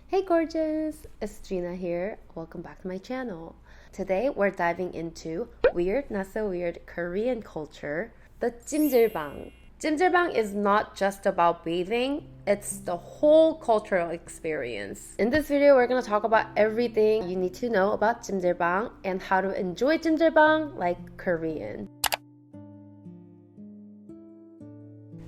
Hey gorgeous! It's Gina here. Welcome back to my channel. Today we're diving into weird, not so weird Korean culture, the 찜질방. 찜질방 is not just about bathing, it's the whole cultural experience. In this video, we're going to talk about everything you need to know about 찜질방 and how to enjoy 찜질방 like Korean.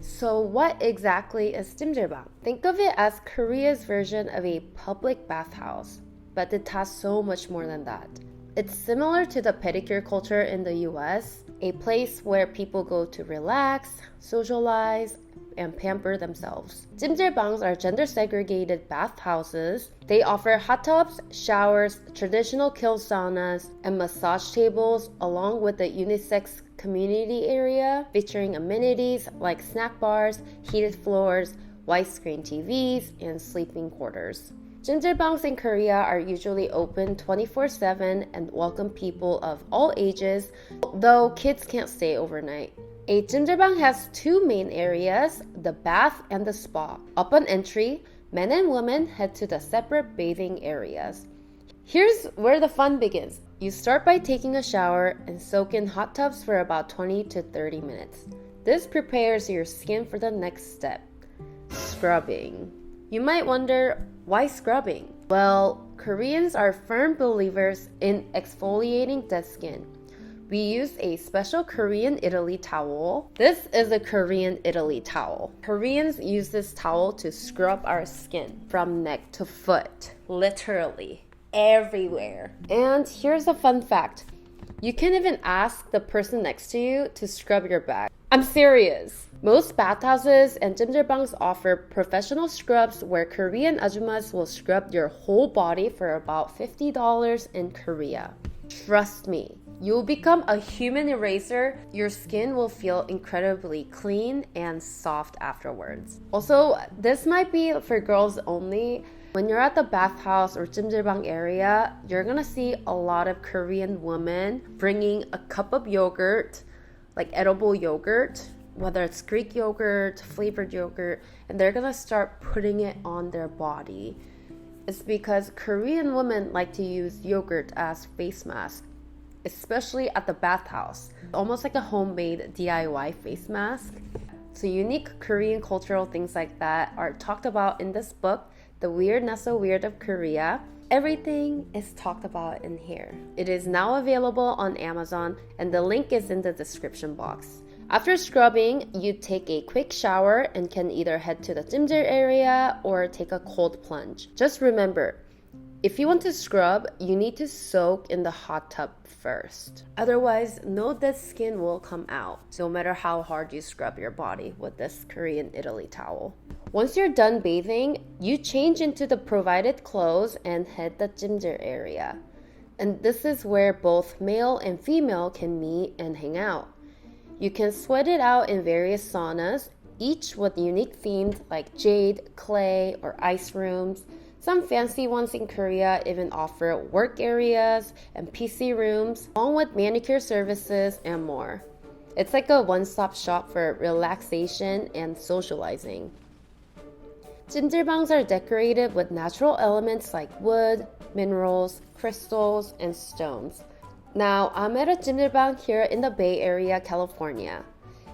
So what exactly is 찜질방? Think of it as Korea's version of a public bathhouse, but it has so much more than that. It's similar to the pedicure culture in the US, a place where people go to relax, socialize, and pamper themselves. 찜질방gs are gender-segregated bathhouses. They offer hot tubs, showers, traditional kill saunas, and massage tables, along with a unisex community area featuring amenities like snack bars, heated floors, widescreen TVs, and sleeping quarters. Gingerbangs in Korea are usually open 24/7 and welcome people of all ages, though kids can't stay overnight. A gingerbang has two main areas, the bath and the spa. Upon entry, men and women head to the separate bathing areas. Here's where the fun begins. You start by taking a shower and soak in hot tubs for about 20 to 30 minutes. This prepares your skin for the next step, scrubbing. You might wonder, why scrubbing? Well, Koreans are firm believers in exfoliating dead skin. We use a special Korean Italy towel. This is a Korean Italy towel. Koreans use this towel to scrub our skin from neck to foot, literally everywhere. And here's a fun fact. You can even ask the person next to you to scrub your back. I'm serious. Most bathhouses and 찜질방s offer professional scrubs where Korean ajumas will scrub your whole body for about $50 in Korea. Trust me, you'll become a human eraser. Your skin will feel incredibly clean and soft afterwards. Also, this might be for girls only. When you're at the bathhouse or 찜질방 area, you're gonna see a lot of Korean women bringing a cup of yogurt, like edible yogurt, whether it's Greek yogurt, flavored yogurt, and they're gonna start putting it on their body. It's because Korean women like to use yogurt as face mask, especially at the bathhouse. Almost like a homemade DIY face mask. So unique Korean cultural things like that are talked about in this book, The Weird Not So Weird of Korea. Everything is talked about in here. It is now available on Amazon and the link is in the description box. After scrubbing, you take a quick shower and can either head to the 찜질 area or take a cold plunge. Just remember, if you want to scrub, you need to soak in the hot tub first. Otherwise, no dead skin will come out, no matter how hard you scrub your body with this Korean Italy towel. Once you're done bathing, you change into the provided clothes and head the 찜질 area. And this is where both male and female can meet and hang out. You can sweat it out in various saunas, each with unique themes like jade, clay, or ice rooms. Some fancy ones in Korea even offer work areas and PC rooms, along with manicure services and more. It's like a one-stop shop for relaxation and socializing. 찜질방s are decorated with natural elements like wood, minerals, crystals, and stones. Now, I'm at a 찜질방 here in the Bay Area, California.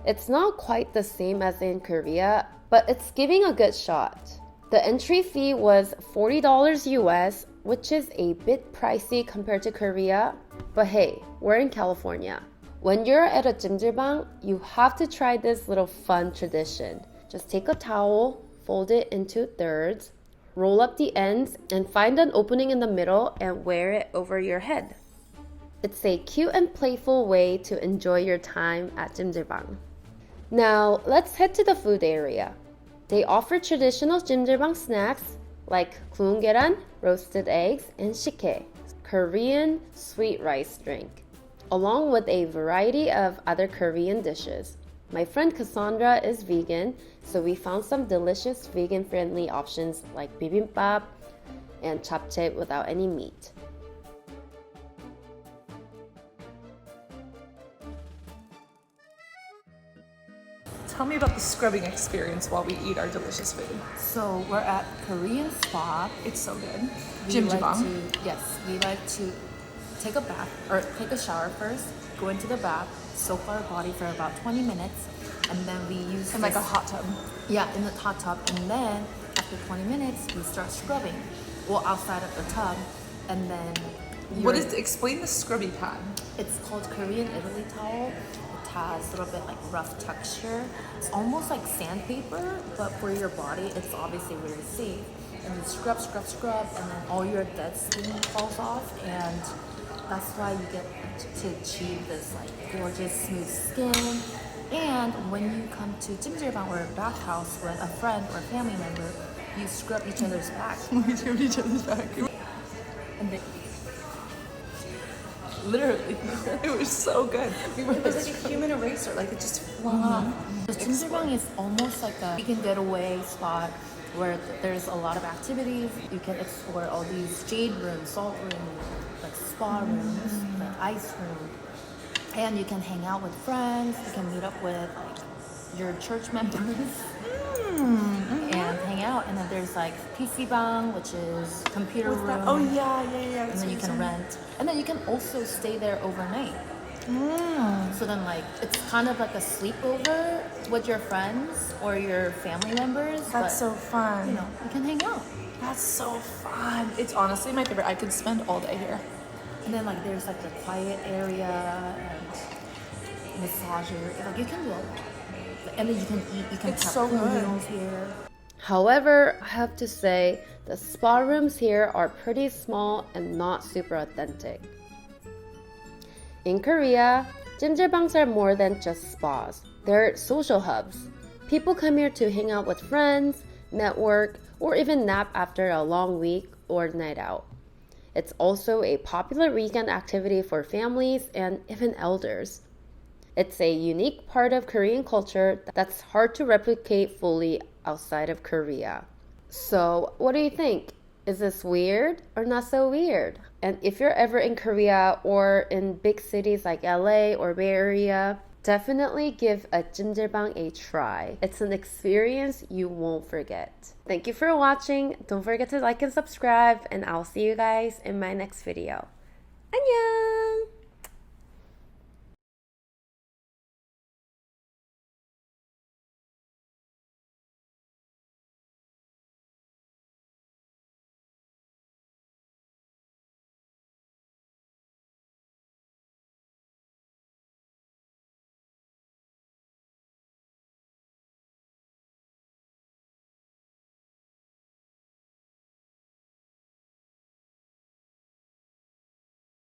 It's not quite the same as in Korea, but it's giving a good shot. The entry fee was $40 US, which is a bit pricey compared to Korea, but hey, we're in California. When you're at a 찜질방, you have to try this little fun tradition. Just take a towel, fold it into thirds, roll up the ends, and find an opening in the middle and wear it over your head. It's a cute and playful way to enjoy your time at 찜질방. Now, let's head to the food area. They offer traditional 찜질방 snacks like 구운 계란, roasted eggs, and 𝑠ike, Korean sweet rice drink, along with a variety of other Korean dishes. My friend Cassandra is vegan, so we found some delicious vegan-friendly options like bibimbap and japchae without any meat. Tell me about the scrubbing experience while we eat our delicious food. So we're at Korean spa. It's so good. JJIMJILBANG. Yes, we like to take a bath or take a shower first, go into the bath, soak our body for about 20 minutes, and then we use In like a hot tub. Yeah, in the hot tub, and then after 20 minutes we start scrubbing. Well, outside of the tub, and then Explain the scrubby pad. it's called Korean Italy towel. It has a little bit like rough texture. It's almost like sandpaper, but for your body, it's obviously very safe. And you scrub, scrub, scrub, and then all your dead skin falls off, and that's why you get to achieve this like gorgeous, smooth skin. And when you come to Gingerbang or a bathhouse with a friend or family member, you scrub each other's back. We scrub each other's back. And they, Literally. It was so good. it was It's like a human eraser. Like it just flung off. The Gingerbang is almost like a weekend getaway spot where there's a lot of activities. You can explore all these jade rooms, salt rooms, like spa rooms, like ice room. And you can hang out with friends. You can meet up with like your church members and hang out. And then there's like PC Bang, which is computer room. Oh yeah. And then you can rent. And then you can also stay there overnight. So then like it's kind of like a sleepover with your friends or your family members. That's so fun. You know, you can hang out. That's so fun. It's honestly my favorite. I could spend all day here. And then like there's like the quiet area and massager. Like you can do a lot. And then you can eat. You can It's have so full good. meals here. However, I have to say, the spa rooms here are pretty small and not super authentic. In Korea, Jimjilbangs are more than just spas. They're social hubs. People come here to hang out with friends, network, or even nap after a long week or night out. It's also a popular weekend activity for families and even elders. It's a unique part of Korean culture that's hard to replicate fully outside of Korea. So, what do you think? Is this weird or not so weird? And if you're ever in Korea or in big cities like LA or Bay Area, definitely give a Gingerbang a try. It's an experience you won't forget. Thank you for watching. Don't forget to like and subscribe, and I'll see you guys in my next video. 안녕!